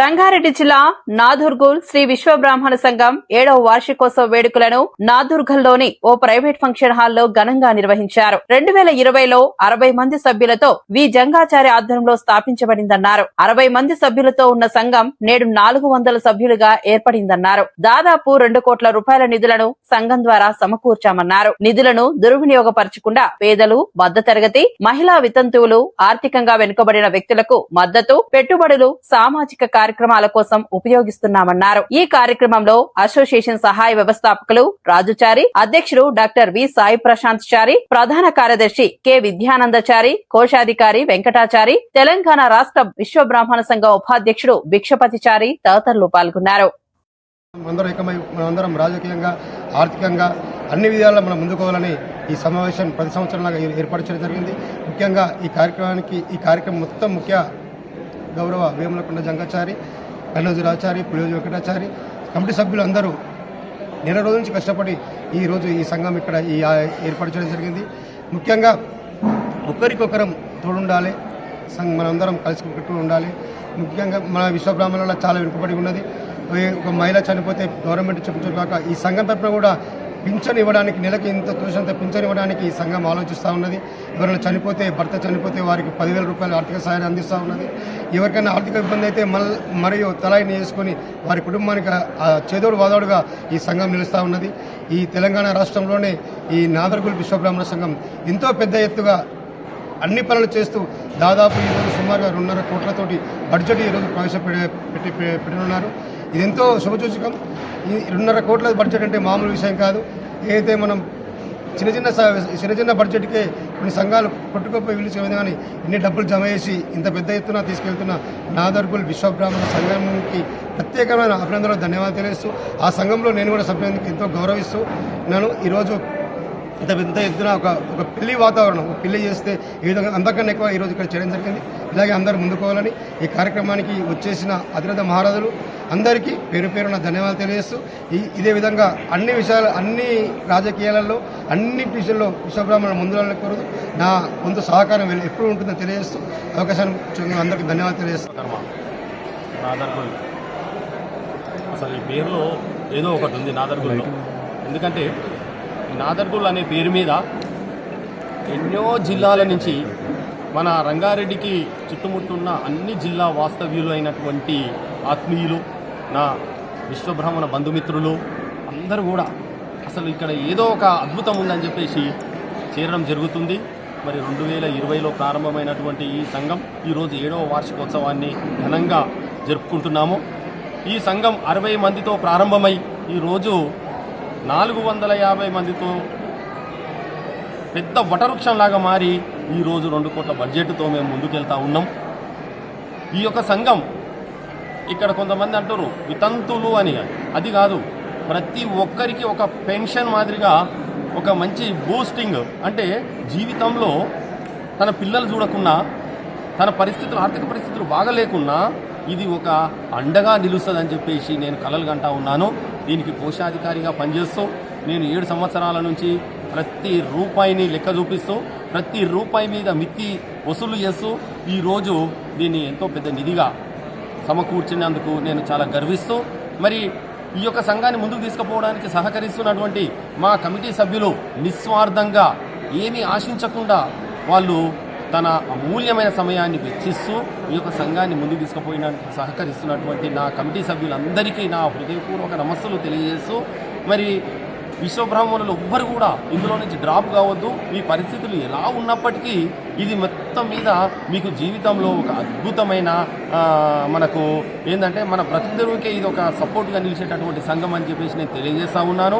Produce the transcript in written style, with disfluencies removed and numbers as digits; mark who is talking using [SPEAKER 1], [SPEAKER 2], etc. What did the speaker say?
[SPEAKER 1] రంగారెడ్డి జిల్లా నాదుర్గుల్ శ్రీ విశ్వబ్రాహ్మణ సంఘం 7వ వార్షికోత్సవ వేడుకలను నాదుర్గల్లోని ఓ ప్రైవేట్ ఫంక్షన్ హాల్లో ఘనంగా నిర్వహించారు. 2020లో 60 మంది సభ్యులతో వి జంగాచారి ఆధ్వర్యంలో స్థాపించబడిందన్నారు. 60 మంది సభ్యులతో ఉన్న సంఘం నేడు 400 సభ్యులుగా ఏర్పడిందన్నారు. దాదాపు 2 కోట్ల రూపాయల నిధులను సంఘం ద్వారా సమకూర్చామన్నారు. నిధులను దుర్వినియోగపరచకుండా పేదలు, మధ్యతరగతి, మహిళా వితంతువులు, ఆర్థికంగా వెనుకబడిన వ్యక్తులకు మద్దతు, పెట్టుబడులు, సామాజిక కార్యక్రమాల కోసం ఉపయోగిస్తున్నామన్నారు. ఈ కార్యక్రమంలో అసోసియేషన్ సహాయ వ్యవస్థాపకులు రాజుచారి, అధ్యక్షుడు డాక్టర్ వి సాయి ప్రశాంత్ చారి, ప్రధాన కార్యదర్శి కె విద్యానందచారి, కోశాధికారి వెంకటాచారి, తెలంగాణ రాష్ట్ర విశ్వబ్రాహ్మణ సంఘం ఉపాధ్యక్షుడు భిక్షపతిచారి తదితరులు పాల్గొన్నారు.
[SPEAKER 2] మనందరం రాజకీయంగా, ఆర్థికంగా అన్ని విధాలా మనం ముందుకోవాలని ఈ సమావేశం ప్రతి సంవత్సరంలాగా ఏర్పాటు చేయడం జరిగింది. ముఖ్యంగా ఈ కార్యక్రమం మొత్తం ముఖ్య గౌరవ వేములకొండ జంగాచారి, కన్నోజురాచారి, పులియోజు వెంకటాచారి కమిటీ సభ్యులు అందరూ నెల రోజుల నుంచి కష్టపడి ఈరోజు ఈ సంఘం ఇక్కడ ఏర్పాటు చేయడం జరిగింది. ముఖ్యంగా ఒకరికొకరం తోడుండాలి, మనందరం కలిసి ఉండాలి. ముఖ్యంగా మన విశ్వబ్రాహ్మణుల చాలా వెనుకబడి ఉన్నది. ఒక మహిళ చనిపోతే గవర్నమెంట్ చెప్పుకోరు కాక ఈ సంఘం తరఫున కూడా పింఛన్ ఇవ్వడానికి, నెలకి ఇంత తోషంత పింఛన్ ఇవ్వడానికి ఈ సంఘం ఆలోచిస్తూ ఉన్నది. ఎవరైనా చనిపోతే, భర్త చనిపోతే వారికి 10,000 రూపాయలు ఆర్థిక సహాయాన్ని అందిస్తూ ఉన్నది. ఎవరికైనా ఆర్థిక ఇబ్బంది అయితే మరియు తలాయిని వేసుకొని వారి కుటుంబానికి చేదోడు వాదోడుగా ఈ సంఘం నిలుస్తూ ఉన్నది. ఈ తెలంగాణ రాష్ట్రంలోనే ఈ నాదర్గుల్ విశ్వబ్రాహ్మణ సంఘం ఎంతో పెద్ద ఎత్తుగా అన్ని పనులు చేస్తూ దాదాపు ఈరోజు సుమారుగా 2.5 కోట్లతోటి బడ్జెట్ ఈరోజు పెట్టనున్నారు. ఇదెంతో శుభసూచకం. ఈ 2.5 కోట్ల బడ్జెట్ అంటే మామూలు విషయం కాదు. ఏదైతే మనం చిన్న చిన్న బడ్జెట్కే కొన్ని సంఘాలు కొట్టుకోపోయి పిలిచే కానీ ఇన్ని డబ్బులు జమ చేసి ఇంత పెద్ద ఎత్తున తీసుకెళ్తున్న నాదర్గుల్ విశ్వబ్రాహ్మణ సంఘంకి ప్రత్యేకమైన అభినందనలు, ధన్యవాదాలు తెలియజేస్తూ ఆ సంఘంలో నేను కూడా సభ్యునికి ఎంతో గౌరవిస్తూ నేను ఈరోజు ఇంత పెద్ద ఎత్తున ఒక పెళ్లి వాతావరణం, ఒక పెళ్లి చేస్తే ఏ విధంగా అంతకన్నా ఎక్కువ ఈరోజు ఇక్కడ చేయడం జరిగింది. ఇలాగే అందరూ ముందుకోవాలని ఈ కార్యక్రమానికి వచ్చేసిన అతిరథ మహారాజులు అందరికీ పేరు పేరున ధన్యవాదాలు తెలియజేస్తూ ఇదే విధంగా అన్ని విషయాలు, అన్ని రాజకీయాలలో, అన్ని విషయాల్లో విశ్వబ్రాహ్మణుల ముందులను కోరదు నా వంతు సహకారం ఎప్పుడు ఉంటుందో తెలియజేస్తూ అవకాశాన్ని అందరికీ ధన్యవాదాలు తెలియజేస్తాను.
[SPEAKER 3] నాదర్గుల్ అసలు ఈ పేరులో ఏదో ఒకటి ఉంది నాదర్గుల్లో. ఎందుకంటే నాదర్గుల్ అనే పేరు మీద ఎన్నో జిల్లాల నుంచి మన రంగారెడ్డికి చుట్టుముట్టున్న అన్ని జిల్లా వాస్తవ్యులు అయినటువంటి ఆత్మీయులు, నా విశ్వబ్రాహ్మణ బంధుమిత్రులు అందరూ కూడా అసలు ఇక్కడ ఏదో ఒక అద్భుతం ఉందని చెప్పేసి చేరడం జరుగుతుంది. మరి 2020లో ప్రారంభమైనటువంటి ఈ సంఘం ఈరోజు 7వ వార్షికోత్సవాన్ని ఘనంగా జరుపుకుంటున్నాము. ఈ సంఘం 60 మందితో ప్రారంభమై ఈరోజు 450 మందితో పెద్ద వటవృక్షంలాగా మారి ఈరోజు 2 కోట్ల బడ్జెట్తో మేము ముందుకెళ్తా ఉన్నాం. ఈ యొక్క సంఘం ఇక్కడ కొంతమంది అంటారు వితంతులు అని, అది కాదు, ప్రతి ఒక్కరికి ఒక పెన్షన్ మాదిరిగా ఒక మంచి బూస్టింగ్, అంటే జీవితంలో తన పిల్లలు చూడకున్నా, తన పరిస్థితులు, ఆర్థిక పరిస్థితులు బాగలేకున్నా ఇది ఒక అండగా నిలుస్తుందని చెప్పేసి నేను కలలు కంటా ఉన్నాను. దీనికి కోశాధికారిగా పనిచేస్తూ నేను 7 సంవత్సరాల నుంచి ప్రతి రూపాయిని లెక్క చూపిస్తూ, ప్రతి రూపాయి మీద మిత్తి వసూలు చేస్తూ ఈరోజు దీన్ని ఎంతో పెద్ద నిధిగా సమకూర్చినందుకు నేను చాలా గర్విస్తూ, మరి ఈ యొక్క సంఘాన్ని ముందుకు తీసుకుపోవడానికి సహకరిస్తున్నటువంటి మా కమిటీ సభ్యులు నిస్వార్థంగా ఏమీ ఆశించకుండా వాళ్ళు తన అమూల్యమైన సమయాన్ని వెచ్చిస్తూ ఈ యొక్క సంఘాన్ని ముందుకు తీసుకుపోయినందుకు సహకరిస్తున్నటువంటి నా కమిటీ సభ్యులందరికీ నా హృదయపూర్వక నమస్సులు తెలియజేస్తూ, మరి విశ్వబ్రాహ్మణులు ఎవ్వరు కూడా ఇందులో నుంచి డ్రాప్ కావద్దు. మీ పరిస్థితులు ఎలా ఉన్నప్పటికీ ఇది మొత్తం మీద మీకు జీవితంలో ఒక అద్భుతమైన మనకు ఏంటంటే మన బ్రతుకుదెరువుకే ఇది ఒక సపోర్ట్గా నిలిచేటటువంటి సంఘం అని చెప్పేసి నేను తెలియజేస్తూ ఉన్నాను.